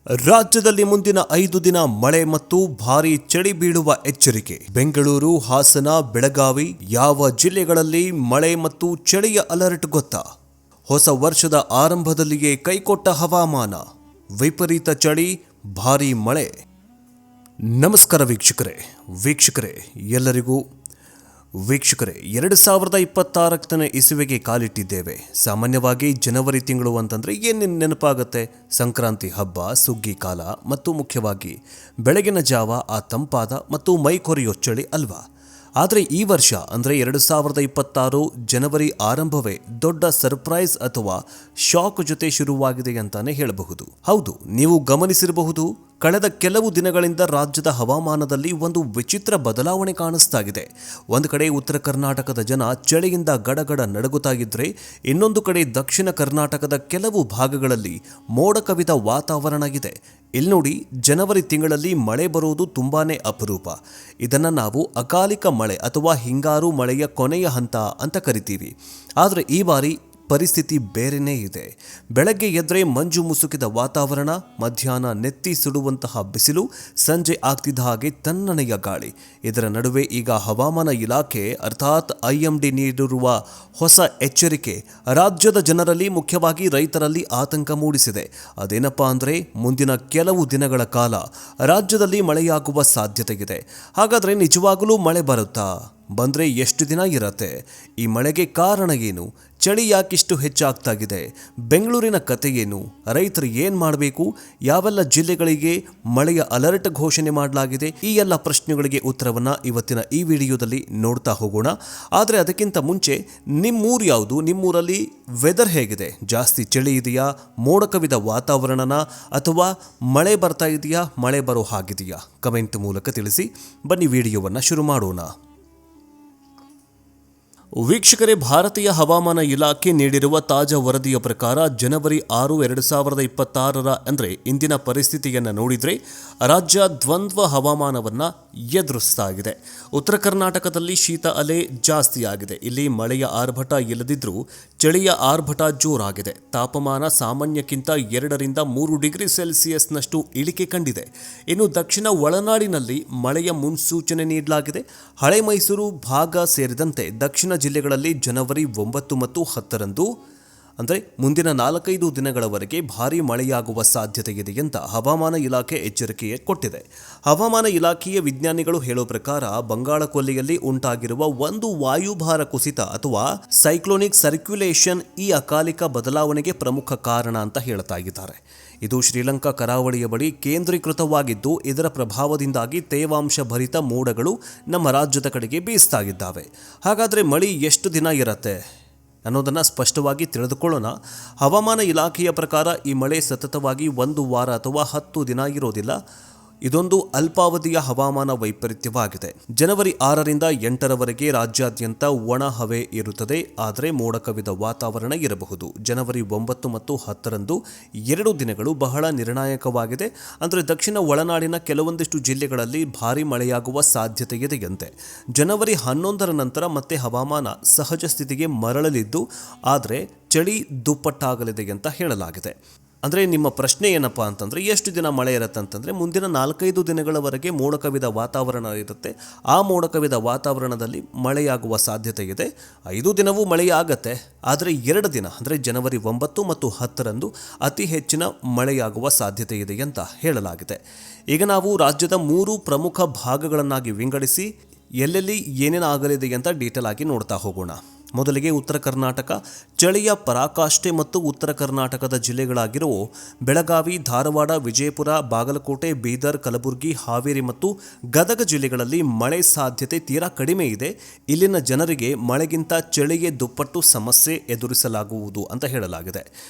ರಾಜ್ಯದಲ್ಲಿ ಮುಂದಿನ 5 ದಿನ ಮಳೆ ಮತ್ತು ಭಾರೀ ಚಳಿ ಬೀಳುವ ಎಚ್ಚರಿಕೆ. ಬೆಂಗಳೂರು, ಹಾಸನ, ಬೆಳಗಾವಿ ಯಾವ ಜಿಲ್ಲೆಗಳಲ್ಲಿ ಮಳೆ ಮತ್ತು ಚಳಿಯ ಅಲರ್ಟ್ ಗೊತ್ತಾ? ಹೊಸ ವರ್ಷದ ಆರಂಭದಲ್ಲಿಯೇ ಕೈಕೊಟ್ಟ ಹವಾಮಾನ, ವಿಪರೀತ ಚಳಿ, ಭಾರೀ ಮಳೆ. ನಮಸ್ಕಾರ ವೀಕ್ಷಕರೇ ಎಲ್ಲರಿಗೂ 2026ನೇ ಇಸುವಿಗೆ ಕಾಲಿಟ್ಟಿದ್ದೇವೆ. ಸಾಮಾನ್ಯವಾಗಿ ಜನವರಿ ತಿಂಗಳು ಅಂತಂದರೆ ಏನೇನು ನೆನಪಾಗುತ್ತೆ? ಸಂಕ್ರಾಂತಿ ಹಬ್ಬ, ಸುಗ್ಗಿ ಕಾಲ ಮತ್ತು ಮುಖ್ಯವಾಗಿ ಬೆಳಗಿನ ಜಾವ ಆ ತಂಪಾದ ಮತ್ತು ಮೈ ಕೊರೆಯೋ ಚಳಿ ಅಲ್ವಾ? ಆದರೆ ಈ ವರ್ಷ ಅಂದರೆ 2026 ಜನವರಿ ಆರಂಭವೇ ದೊಡ್ಡ ಸರ್ಪ್ರೈಸ್ ಅಥವಾ ಶಾಕ್ ಜೊತೆ ಶುರುವಾಗಿದೆ ಅಂತಾನೆ ಹೇಳಬಹುದು. ಹೌದು, ನೀವು ಗಮನಿಸಿರಬಹುದು, ಕಳೆದ ಕೆಲವು ದಿನಗಳಿಂದ ರಾಜ್ಯದ ಹವಾಮಾನದಲ್ಲಿ ಒಂದು ವಿಚಿತ್ರ ಬದಲಾವಣೆ ಕಾಣಿಸ್ತಾ ಇದೆ. ಒಂದು ಕಡೆ ಉತ್ತರ ಕರ್ನಾಟಕದ ಜನ ಚಳಿಯಿಂದ ಗಡಗಡ ನಡುಗುತ್ತಾ ಇದ್ರೆ, ಇನ್ನೊಂದು ಕಡೆ ದಕ್ಷಿಣ ಕರ್ನಾಟಕದ ಕೆಲವು ಭಾಗಗಳಲ್ಲಿ ಮೋಡ ಕವಿದ ವಾತಾವರಣ ಇದೆ. ಇಲ್ಲಿ ನೋಡಿ, ಜನವರಿ ತಿಂಗಳಲ್ಲಿ ಮಳೆ ಬರುವುದು ತುಂಬಾನೇ ಅಪರೂಪ. ಇದನ್ನು ನಾವು ಅಕಾಲಿಕ ಮಳೆ ಅಥವಾ ಹಿಂಗಾರು ಮಳೆಯ ಕೊನೆಯ ಹಂತ ಅಂತ ಕರಿತೀವಿ. ಆದರೆ ಈ ಬಾರಿ ಪರಿಸ್ಥಿತಿ ಬೇರೆನೇ ಇದೆ. ಬೆಳಗ್ಗೆ ಎದ್ರೆ ಮಂಜು ಮುಸುಕಿದ ವಾತಾವರಣ, ಮಧ್ಯಾಹ್ನ ನೆತ್ತಿ ಸುಡುವಂತಹ ಬಿಸಿಲು, ಸಂಜೆ ಆಗ್ತಿದ್ದ ಹಾಗೆ ತಣ್ಣನೆಯ ಗಾಳಿ. ಇದರ ನಡುವೆ ಈಗ ಹವಾಮಾನ ಇಲಾಖೆ ಅರ್ಥಾತ್ IMD ನೀಡಿರುವ ಹೊಸ ಎಚ್ಚರಿಕೆ ರಾಜ್ಯದ ಜನರಲ್ಲಿ, ಮುಖ್ಯವಾಗಿ ರೈತರಲ್ಲಿ ಆತಂಕ ಮೂಡಿಸಿದೆ. ಅದೇನಪ್ಪಾ ಅಂದರೆ, ಮುಂದಿನ ಕೆಲವು ದಿನಗಳ ಕಾಲ ರಾಜ್ಯದಲ್ಲಿ ಮಳೆಯಾಗುವ ಸಾಧ್ಯತೆ ಇದೆ. ಹಾಗಾದರೆ ನಿಜವಾಗಲೂ ಮಳೆ ಬರುತ್ತಾ? ಬಂದರೆ ಎಷ್ಟು ದಿನ ಇರತ್ತೆ? ಈ ಮಳೆಗೆ ಕಾರಣ ಏನು? ಚಳಿ ಯಾಕಿಷ್ಟು ಹೆಚ್ಚಾಗ್ತಾಗಿದೆ? ಬೆಂಗಳೂರಿನ ಕತೆ ಏನು? ರೈತರು ಏನು ಮಾಡಬೇಕು? ಯಾವೆಲ್ಲ ಜಿಲ್ಲೆಗಳಿಗೆ ಮಳೆಯ ಅಲರ್ಟ್ ಘೋಷಣೆ ಮಾಡಲಾಗಿದೆ? ಈ ಎಲ್ಲ ಪ್ರಶ್ನೆಗಳಿಗೆ ಉತ್ತರವನ್ನು ಇವತ್ತಿನ ಈ ವಿಡಿಯೋದಲ್ಲಿ ನೋಡ್ತಾ ಹೋಗೋಣ. ಆದರೆ ಅದಕ್ಕಿಂತ ಮುಂಚೆ, ನಿಮ್ಮೂರು ಯಾವುದು? ನಿಮ್ಮೂರಲ್ಲಿ ವೆದರ್ ಹೇಗಿದೆ? ಜಾಸ್ತಿ ಚಳಿ ಇದೆಯಾ? ಮೋಡ ಕವಿದ ವಾತಾವರಣನ? ಅಥವಾ ಮಳೆ ಬರ್ತಾ ಇದೆಯಾ? ಮಳೆ ಬರೋ ಹಾಗಿದೆಯಾ? ಕಮೆಂಟ್ ಮೂಲಕ ತಿಳಿಸಿ. ಬನ್ನಿ ವಿಡಿಯೋವನ್ನು ಶುರು ಮಾಡೋಣ. ವೀಕ್ಷಕರೇ, ಭಾರತೀಯ ಹವಾಮಾನ ಇಲಾಖೆ ನೀಡಿರುವ ತಾಜಾ ವರದಿಯ ಪ್ರಕಾರ ಜನವರಿ 6, 2026 ಅಂದರೆ ಇಂದಿನ ಪರಿಸ್ಥಿತಿಯನ್ನು ನೋಡಿದರೆ ರಾಜ್ಯ ದ್ವಂದ್ವ ಹವಾಮಾನವನ್ನು ಎದುರಿಸ್ತಾ ಇದೆ. ಉತ್ತರ ಕರ್ನಾಟಕದಲ್ಲಿ ಶೀತ ಅಲೆ ಜಾಸ್ತಿ ಆಗಿದೆ. ಇಲ್ಲಿ ಮಳೆಯ ಆರ್ಭಟ ಇಲ್ಲದಿದ್ದರೂ ಚಳಿಯ ಆರ್ಭಟ ಜೋರಾಗಿದೆ. ತಾಪಮಾನ ಸಾಮಾನ್ಯಕ್ಕಿಂತ 2 ರಿಂದ 3 ಡಿಗ್ರಿ ಸೆಲ್ಸಿಯಸ್ನಷ್ಟು ಇಳಿಕೆ ಕಂಡಿದೆ. ಇನ್ನು ದಕ್ಷಿಣ ಒಳನಾಡಿನಲ್ಲಿ ಮಳೆಯ ಮುನ್ಸೂಚನೆ ನೀಡಲಾಗಿದೆ. ಹಳೆ ಮೈಸೂರು ಭಾಗ ಸೇರಿದಂತೆ ದಕ್ಷಿಣ ಜಿಲ್ಲೆಗಳಲ್ಲಿ ಜನವರಿ 9 ಮತ್ತು 10ರಂದು ಅಂದರೆ ಮುಂದಿನ 4-5 ದಿನಗಳವರೆಗೆ ಭಾರೀ ಮಳೆಯಾಗುವ ಸಾಧ್ಯತೆ ಇದೆ ಅಂತ ಹವಾಮಾನ ಇಲಾಖೆ ಎಚ್ಚರಿಕೆ ಕೊಟ್ಟಿದೆ. ಹವಾಮಾನ ಇಲಾಖೆಯ ವಿಜ್ಞಾನಿಗಳು ಹೇಳೋ ಪ್ರಕಾರ ಬಂಗಾಳ ಕೊಲ್ಲಿಯಲ್ಲಿ ಉಂಟಾಗಿರುವ ಒಂದು ವಾಯುಭಾರ ಕುಸಿತ ಅಥವಾ ಸೈಕ್ಲೋನಿಕ್ ಸರ್ಕ್ಯುಲೇಷನ್ ಈ ಅಕಾಲಿಕ ಬದಲಾವಣೆಗೆ ಪ್ರಮುಖ ಕಾರಣ ಅಂತ ಹೇಳ್ತಾ ಇದ್ದಾರೆ. ಇದು ಶ್ರೀಲಂಕಾ ಕರಾವಳಿಯ ಬಳಿ ಕೇಂದ್ರೀಕೃತವಾಗಿದ್ದು, ಇದರ ಪ್ರಭಾವದಿಂದಾಗಿ ತೇವಾಂಶ ಭರಿತ ಮೋಡಗಳು ನಮ್ಮ ರಾಜ್ಯದ ಕಡೆಗೆ ಬೀಸ್ತಾ ಇದ್ದಾವೆ. ಹಾಗಾದರೆ ಮಳೆ ಎಷ್ಟು ದಿನ ಇರತ್ತೆ ಅನ್ನೋದನ್ನು ಸ್ಪಷ್ಟವಾಗಿ ತಿಳಿದುಕೊಳ್ಳೋಣ. ಹವಾಮಾನ ಇಲಾಖೆಯ ಪ್ರಕಾರ ಈ ಮಳೆ ಸತತವಾಗಿ 1 ವಾರ ಅಥವಾ 10 ದಿನ ಇರೋದಿಲ್ಲ. ಇದೊಂದು ಅಲ್ಪಾವಧಿಯ ಹವಾಮಾನ ವೈಪರೀತ್ಯವಾಗಿದೆ. ಜನವರಿ 6 ರಿಂದ 8ರವರೆಗೆ ರಾಜ್ಯಾದ್ಯಂತ ಒಣ ಹವೆ ಇರುತ್ತದೆ, ಆದರೆ ಮೋಡ ಕವಿದ ವಾತಾವರಣ ಇರಬಹುದು. ಜನವರಿ 9 ಮತ್ತು 10ರಂದು 2 ದಿನಗಳು ಬಹಳ ನಿರ್ಣಾಯಕವಾಗಿದೆ. ಅಂದರೆ ದಕ್ಷಿಣ ಒಳನಾಡಿನ ಕೆಲವೊಂದಿಷ್ಟು ಜಿಲ್ಲೆಗಳಲ್ಲಿ ಭಾರೀ ಮಳೆಯಾಗುವ ಸಾಧ್ಯತೆ ಇದೆಯಂತೆ. ಜನವರಿ 11ರ ನಂತರ ಮತ್ತೆ ಹವಾಮಾನ ಸಹಜ ಸ್ಥಿತಿಗೆ ಮರಳಲಿದ್ದು, ಆದರೆ ಚಳಿ ದುಪ್ಪಟ್ಟಾಗಲಿದೆ ಅಂತ ಹೇಳಲಾಗಿದೆ. ಅಂದರೆ ನಿಮ್ಮ ಪ್ರಶ್ನೆ ಏನಪ್ಪ ಅಂತಂದರೆ, ಎಷ್ಟು ದಿನ ಮಳೆ ಇರುತ್ತೆ ಅಂತಂದರೆ, ಮುಂದಿನ 4-5 ದಿನಗಳವರೆಗೆ ಮೋಡ ಕವಿದ ವಾತಾವರಣ ಇರುತ್ತೆ. ಆ ಮೋಡ ಕವಿದ ವಾತಾವರಣದಲ್ಲಿ ಮಳೆಯಾಗುವ ಸಾಧ್ಯತೆ ಇದೆ. 5 ದಿನವೂ ಮಳೆಯಾಗತ್ತೆ, ಆದರೆ 2 ದಿನ ಅಂದರೆ ಜನವರಿ 9 ಮತ್ತು 10ರಂದು ಅತಿ ಹೆಚ್ಚಿನ ಮಳೆಯಾಗುವ ಸಾಧ್ಯತೆ ಇದೆ ಅಂತ ಹೇಳಲಾಗಿದೆ. ಈಗ ನಾವು ರಾಜ್ಯದ 3 ಪ್ರಮುಖ ಭಾಗಗಳನ್ನಾಗಿ ವಿಂಗಡಿಸಿ ಎಲ್ಲೆಲ್ಲಿ ಏನೇನು ಆಗಲಿದೆ ಅಂತ ಡೀಟೇಲ್ ಆಗಿ ನೋಡ್ತಾ ಹೋಗೋಣ. ಮೊದಲಿಗೆ ಉತ್ತರ ಕರ್ನಾಟಕ. ಚಳಿಯ ಪರಾಕಾಷ್ಠೆ ಮತ್ತು ಉತ್ತರ ಕರ್ನಾಟಕದ ಜಿಲ್ಲೆಗಳಾಗಿರುವ ಬೆಳಗಾವಿ, ಧಾರವಾಡ, ವಿಜಯಪುರ, ಬಾಗಲಕೋಟೆ, ಬೀದರ್, ಕಲಬುರಗಿ, ಹಾವೇರಿ ಮತ್ತು ಗದಗ ಜಿಲ್ಲೆಗಳಲ್ಲಿ ಮಳೆ ಸಾಧ್ಯತೆ ತೀರಾ ಕಡಿಮೆ ಇದೆ. ಇಲ್ಲಿನ ಜನರಿಗೆ ಮಳೆಗಿಂತ ಚಳಿಗೆ ದುಪ್ಪಟ್ಟು ಸಮಸ್ಯೆ ಎದುರಿಸಲಾಗುವುದು ಅಂತ ಹೇಳಲಾಗಿದೆ.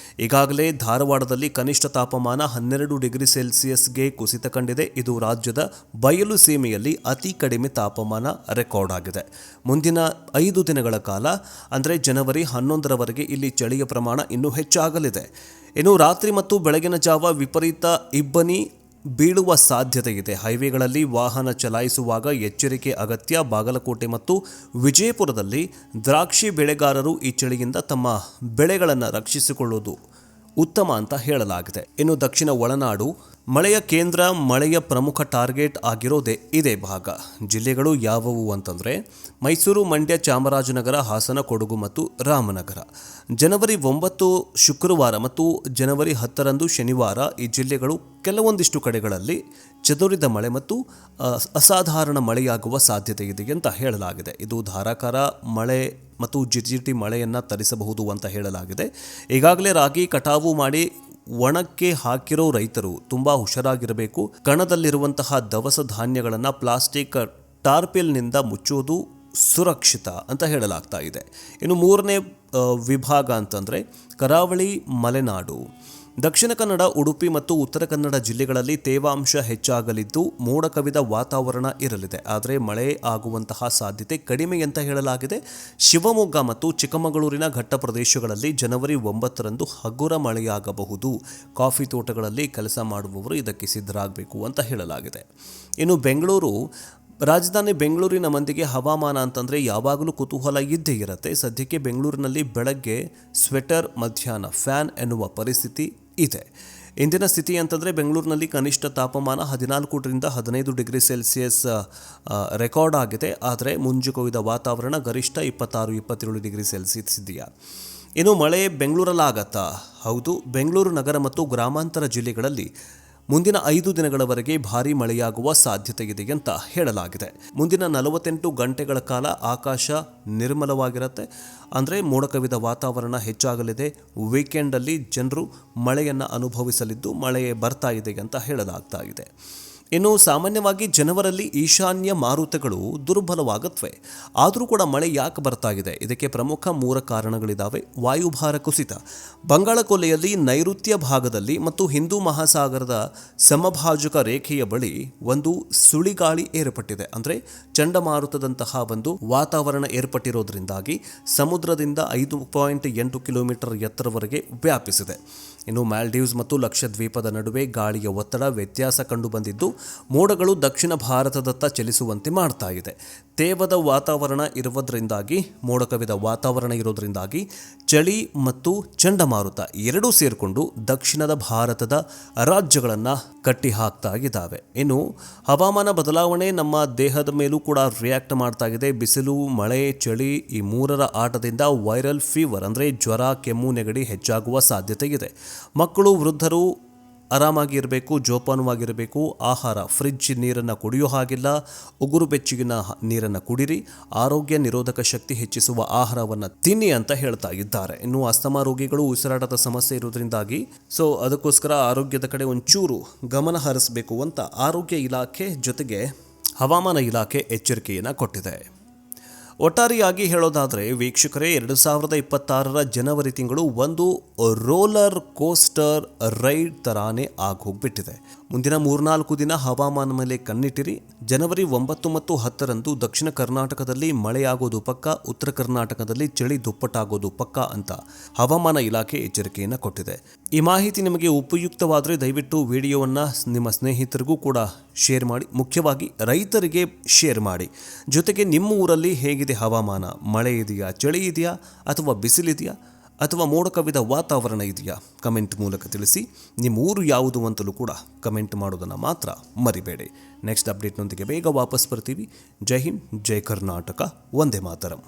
ಈಗಾಗಲೇ ಧಾರವಾಡದಲ್ಲಿ ಕನಿಷ್ಠ ತಾಪಮಾನ 12 ಡಿಗ್ರಿ ಸೆಲ್ಸಿಯಸ್ಗೆ ಕುಸಿತ ಕಂಡಿದೆ. ಇದು ರಾಜ್ಯದ ಬಯಲು ಸೀಮೆಯಲ್ಲಿ ಅತಿ ಕಡಿಮೆ ತಾಪಮಾನ ರೆಕಾರ್ಡ್ ಆಗಿದೆ. ಮುಂದಿನ 5 ದಿನಗಳ ಕಾಲ ಅಂದರೆ ಜನವರಿ 11ರವರೆಗೆ ಇಲ್ಲಿ ಚಳಿಯ ಪ್ರಮಾಣ ಇನ್ನೂ ಹೆಚ್ಚಾಗಲಿದೆ. ಇನ್ನು ರಾತ್ರಿ ಮತ್ತು ಬೆಳಗಿನ ಜಾವ ವಿಪರೀತ ಇಬ್ಬನಿ ಬೀಳುವ ಸಾಧ್ಯತೆ ಇದೆ. ಹೈವೇಗಳಲ್ಲಿ ವಾಹನ ಚಲಾಯಿಸುವಾಗ ಎಚ್ಚರಿಕೆ ಅಗತ್ಯ. ಬಾಗಲಕೋಟೆ ಮತ್ತು ವಿಜಯಪುರದಲ್ಲಿ ದ್ರಾಕ್ಷಿ ಬೆಳೆಗಾರರು ಈ ಚಳಿಯಿಂದ ತಮ್ಮ ಬೆಳೆಗಳನ್ನು ರಕ್ಷಿಸಿಕೊಳ್ಳುವುದು ಉತ್ತಮ ಅಂತ ಹೇಳಲಾಗಿದೆ. ಇನ್ನು ದಕ್ಷಿಣ ಒಳನಾಡು ಮಳೆಯ ಕೇಂದ್ರ, ಮಳೆಯ ಪ್ರಮುಖ ಟಾರ್ಗೆಟ್ ಆಗಿರೋದೇ ಇದೇ ಭಾಗ. ಜಿಲ್ಲೆಗಳು ಯಾವುವು ಅಂತಂದರೆ ಮೈಸೂರು, ಮಂಡ್ಯ, ಚಾಮರಾಜನಗರ, ಹಾಸನ, ಕೊಡಗು ಮತ್ತು ರಾಮನಗರ. ಜನವರಿ 9 ಶುಕ್ರವಾರ ಮತ್ತು ಜನವರಿ 10ರಂದು ಶನಿವಾರ ಈ ಜಿಲ್ಲೆಗಳು ಕೆಲವೊಂದಿಷ್ಟು ಕಡೆಗಳಲ್ಲಿ ಚದುರಿದ ಮಳೆ ಮತ್ತು ಅಸಾಧಾರಣ ಮಳೆಯಾಗುವ ಸಾಧ್ಯತೆ ಇದೆ ಅಂತ ಹೇಳಲಾಗಿದೆ. ಇದು ಧಾರಾಕಾರ ಮಳೆ ಮತ್ತು ಜಿಟಿಜಿಟಿ ಮಳೆಯನ್ನು ತರಿಸಬಹುದು ಅಂತ ಹೇಳಲಾಗಿದೆ. ಈಗಾಗಲೇ ರಾಗಿ ಕಟಾವು ಮಾಡಿ ಒಣಕ್ಕೆ ಹಾಕಿರೋ ರೈತರು ತುಂಬ ಹುಷಾರಾಗಿರಬೇಕು. ಕಣದಲ್ಲಿರುವಂತಹ ದವಸ ಧಾನ್ಯಗಳನ್ನು ಪ್ಲಾಸ್ಟಿಕ್ ಟಾರ್ಪೆಲ್ನಿಂದ ಮುಚ್ಚುವುದು ಸುರಕ್ಷಿತ ಅಂತ ಹೇಳಲಾಗ್ತಾ ಇದೆ. ಇನ್ನು ಮೂರನೇ ವಿಭಾಗ ಅಂತಂದರೆ ಕರಾವಳಿ, ಮಲೆನಾಡು. ದಕ್ಷಿಣ ಕನ್ನಡ, ಉಡುಪಿ ಮತ್ತು ಉತ್ತರ ಕನ್ನಡ ಜಿಲ್ಲೆಗಳಲ್ಲಿ ತೇವಾಂಶ ಹೆಚ್ಚಾಗಲಿದ್ದು ಮೋಡ ಕವಿದ ವಾತಾವರಣ ಇರಲಿದೆ. ಆದರೆ ಮಳೆ ಆಗುವಂತಹ ಸಾಧ್ಯತೆ ಕಡಿಮೆ ಅಂತ ಹೇಳಲಾಗಿದೆ. ಶಿವಮೊಗ್ಗ ಮತ್ತು ಚಿಕ್ಕಮಗಳೂರಿನ ಘಟ್ಟ ಪ್ರದೇಶಗಳಲ್ಲಿ ಜನವರಿ 9ರಂದು ಹಗುರ ಮಳೆಯಾಗಬಹುದು. ಕಾಫಿ ತೋಟಗಳಲ್ಲಿ ಕೆಲಸ ಮಾಡುವವರು ಇದಕ್ಕೆ ಸಿದ್ಧರಾಗಬೇಕು ಅಂತ ಹೇಳಲಾಗಿದೆ. ಇನ್ನು ಬೆಂಗಳೂರು, ರಾಜಧಾನಿ ಬೆಂಗಳೂರಿನ ಮಂದಿಗೆ ಹವಾಮಾನ ಅಂತಂದರೆ ಯಾವಾಗಲೂ ಕುತೂಹಲ ಇದ್ದೇ ಇರುತ್ತೆ. ಸದ್ಯಕ್ಕೆ ಬೆಂಗಳೂರಿನಲ್ಲಿ ಬೆಳಗ್ಗೆ ಸ್ವೆಟರ್, ಮಧ್ಯಾಹ್ನ ಫ್ಯಾನ್ ಎನ್ನುವ ಪರಿಸ್ಥಿತಿ ಇದೆ. ಇಂದಿನ ಸ್ಥಿತಿ ಅಂತಂದರೆ ಬೆಂಗಳೂರಿನಲ್ಲಿ ಕನಿಷ್ಠ ತಾಪಮಾನ 14ರಿಂದ 15 ಡಿಗ್ರಿ ಸೆಲ್ಸಿಯಸ್ ರೆಕಾರ್ಡ್ ಆಗಿದೆ. ಆದರೆ ಮುಂಜು ಕೊಯ್ದ ವಾತಾವರಣ, ಗರಿಷ್ಠ 26-27 ಡಿಗ್ರಿ ಸೆಲ್ಸಿಯಸ್ ಇದೆಯಾ. ಇನ್ನು ಮಳೆ ಬೆಂಗಳೂರಲ್ಲಾಗತ್ತಾ? ಹೌದು, ಬೆಂಗಳೂರು ನಗರ ಮತ್ತು ಗ್ರಾಮಾಂತರ ಜಿಲ್ಲೆಗಳಲ್ಲಿ ಮುಂದಿನ 5 ದಿನಗಳವರೆಗೆ ಭಾರೀ ಮಳೆಯಾಗುವ ಸಾಧ್ಯತೆ ಇದೆ ಅಂತ ಹೇಳಲಾಗಿದೆ. ಮುಂದಿನ 48 ಗಂಟೆಗಳ ಕಾಲ ಆಕಾಶ ನಿರ್ಮಲವಾಗಿರುತ್ತೆ. ಅಂದರೆ ಮೋಡ ಕವಿದ ವಾತಾವರಣ ಹೆಚ್ಚಾಗಲಿದೆ. ವೀಕೆಂಡಲ್ಲಿ ಜನರು ಮಳೆಯನ್ನು ಅನುಭವಿಸಲಿದ್ದು ಮಳೆ ಬರ್ತಾ ಇದೆ ಅಂತ ಹೇಳಲಾಗ್ತಾ ಇದೆ. ಇನ್ನು ಸಾಮಾನ್ಯವಾಗಿ ಜನವರಲ್ಲಿ ಈಶಾನ್ಯ ಮಾರುತಗಳು ದುರ್ಬಲವಾಗುತ್ತವೆ. ಆದರೂ ಕೂಡ ಮಳೆ ಯಾಕೆ ಬರ್ತಾ ಇದೆ? ಇದಕ್ಕೆ ಪ್ರಮುಖ 3 ಕಾರಣಗಳಿದ್ದಾವೆ. ವಾಯುಭಾರ ಕುಸಿತ, ಬಂಗಾಳಕೊಲ್ಲಿಯಲ್ಲಿ ನೈಋತ್ಯ ಭಾಗದಲ್ಲಿ ಮತ್ತು ಹಿಂದೂ ಮಹಾಸಾಗರದ ಸಮಭಾಜಕ ರೇಖೆಯ ಬಳಿ ಒಂದು ಸುಳಿಗಾಳಿ ಏರ್ಪಟ್ಟಿದೆ. ಅಂದರೆ ಚಂಡಮಾರುತದಂತಹ ಒಂದು ವಾತಾವರಣ ಏರ್ಪಟ್ಟಿರೋದ್ರಿಂದಾಗಿ ಸಮುದ್ರದಿಂದ 5.8 ಕಿಲೋಮೀಟರ್ ಎತ್ತರವರೆಗೆ ವ್ಯಾಪಿಸಿದೆ. ಇನ್ನು ಮಾಲ್ಡೀವ್ಸ್ ಮತ್ತು ಲಕ್ಷದ್ವೀಪದ ನಡುವೆ ಗಾಳಿಯ ಒತ್ತಡ ವ್ಯತ್ಯಾಸ ಕಂಡುಬಂದಿದ್ದು ಮೋಡಗಳು ದಕ್ಷಿಣ ಭಾರತದತ್ತ ಚಲಿಸುವಂತೆ ಮಾಡ್ತಾ ಇದೆ. ತೇವದ ವಾತಾವರಣ ಇರುವುದರಿಂದಾಗಿ, ಮೋಡ ಕವಿದ ವಾತಾವರಣ ಇರೋದ್ರಿಂದಾಗಿ ಚಳಿ ಮತ್ತು ಚಂಡಮಾರುತ ಎರಡೂ ಸೇರಿಕೊಂಡು ದಕ್ಷಿಣದ ಭಾರತದ ರಾಜ್ಯಗಳನ್ನು ಕಟ್ಟಿ ಹಾಕ್ತಾ ಇದ್ದಾವೆ. ಇನ್ನು ಹವಾಮಾನ ಬದಲಾವಣೆ ನಮ್ಮ ದೇಹದ ಮೇಲೂ ಕೂಡ ರಿಯಾಕ್ಟ್ ಮಾಡ್ತಾ ಇದೆ. ಬಿಸಿಲು, ಮಳೆ, ಚಳಿ ಈ 3ರ ಆಟದಿಂದ ವೈರಲ್ ಫೀವರ್ ಅಂದರೆ ಜ್ವರ, ಕೆಮ್ಮು, ನೆಗಡಿ ಹೆಚ್ಚಾಗುವ ಸಾಧ್ಯತೆ ಇದೆ. ಮಕ್ಕಳು, ವೃದ್ಧರು ಆರಾಮಾಗಿ ಇರಬೇಕು, ಜೋಪಾನವಾಗಿರಬೇಕು. ಆಹಾರ, ಫ್ರಿಡ್ಜ್ ನೀರನ್ನು ಕುಡಿಯೋ ಹಾಗಿಲ್ಲ. ಉಗುರು ಬೆಚ್ಚಗಿನ ನೀರನ್ನು ಕುಡಿರಿ. ಆರೋಗ್ಯ ನಿರೋಧಕ ಶಕ್ತಿ ಹೆಚ್ಚಿಸುವ ಆಹಾರವನ್ನು ತಿನ್ನಿ ಅಂತ ಹೇಳ್ತಾ ಇದ್ದಾರೆ. ಇನ್ನು ಅಸ್ತಮಾ ರೋಗಿಗಳು ಉಸಿರಾಟದ ಸಮಸ್ಯೆ ಇರೋದ್ರಿಂದಾಗಿ ಅದಕ್ಕೋಸ್ಕರ ಆರೋಗ್ಯದ ಕಡೆ ಒಂಚೂರು ಗಮನ ಹರಿಸಬೇಕು ಅಂತ ಆರೋಗ್ಯ ಇಲಾಖೆ ಜೊತೆಗೆ ಹವಾಮಾನ ಇಲಾಖೆ ಎಚ್ಚರಿಕೆಯನ್ನು ಕೊಟ್ಟಿದೆ. ಒಟ್ಟಾರೆಯಾಗಿ ಹೇಳೋದಾದರೆ ವೀಕ್ಷಕರೇ, 2026ರ ಜನವರಿ ತಿಂಗಳು ಒಂದು ರೋಲರ್ ಕೋಸ್ಟರ್ ರೈಡ್ ತರಾನೇ ಆಗೋಗ್ಬಿಟ್ಟಿದೆ. ಮುಂದಿನ 3-4 ದಿನ ಹವಾಮಾನ ಮೇಲೆ ಕಣ್ಣಿಟ್ಟಿರಿ. ಜನವರಿ 9 ಮತ್ತು 10ರಂದು ದಕ್ಷಿಣ ಕರ್ನಾಟಕದಲ್ಲಿ ಮಳೆಯಾಗೋದು ಪಕ್ಕ, ಉತ್ತರ ಕರ್ನಾಟಕದಲ್ಲಿ ಚಳಿ ದುಪ್ಪಟ್ಟಾಗೋದು ಪಕ್ಕ ಅಂತ ಹವಾಮಾನ ಇಲಾಖೆ ಎಚ್ಚರಿಕೆಯನ್ನು ಕೊಟ್ಟಿದೆ. ಈ ಮಾಹಿತಿ ನಿಮಗೆ ಉಪಯುಕ್ತವಾದರೆ ದಯವಿಟ್ಟು ವಿಡಿಯೋವನ್ನು ನಿಮ್ಮ ಸ್ನೇಹಿತರಿಗೂ ಕೂಡ ಶೇರ್ ಮಾಡಿ. ಮುಖ್ಯವಾಗಿ ರೈತರಿಗೆ ಶೇರ್ ಮಾಡಿ. ಜೊತೆಗೆ ನಿಮ್ಮ ಊರಲ್ಲಿ ಹೇಗಿದೆ ಹವಾಮಾನ? ಮಳೆ ಇದೆಯಾ, ಚಳಿ ಇದೆಯಾ, ಅಥವಾ ಬಿಸಿಲಿದೆಯಾ, ಅಥವಾ ಮೋಡ ಕವಿದ ವಾತಾವರಣ ಇದೆಯಾ? ಕಮೆಂಟ್ ಮೂಲಕ ತಿಳಿಸಿ. ನಿಮ್ಮ ಊರು ಯಾವುದು ಅಂತಲೂ ಕೂಡ ಕಮೆಂಟ್ ಮಾಡೋದನ್ನು ಮಾತ್ರ ಮರಿಬೇಡಿ. ನೆಕ್ಸ್ಟ್ ಅಪ್ಡೇಟ್ನೊಂದಿಗೆ ಬೇಗ ವಾಪಸ್ ಬರ್ತೀವಿ. ಜೈ ಹಿಂದ್, ಜೈ ಕರ್ನಾಟಕ, ವಂದೇ ಮಾತರಂ.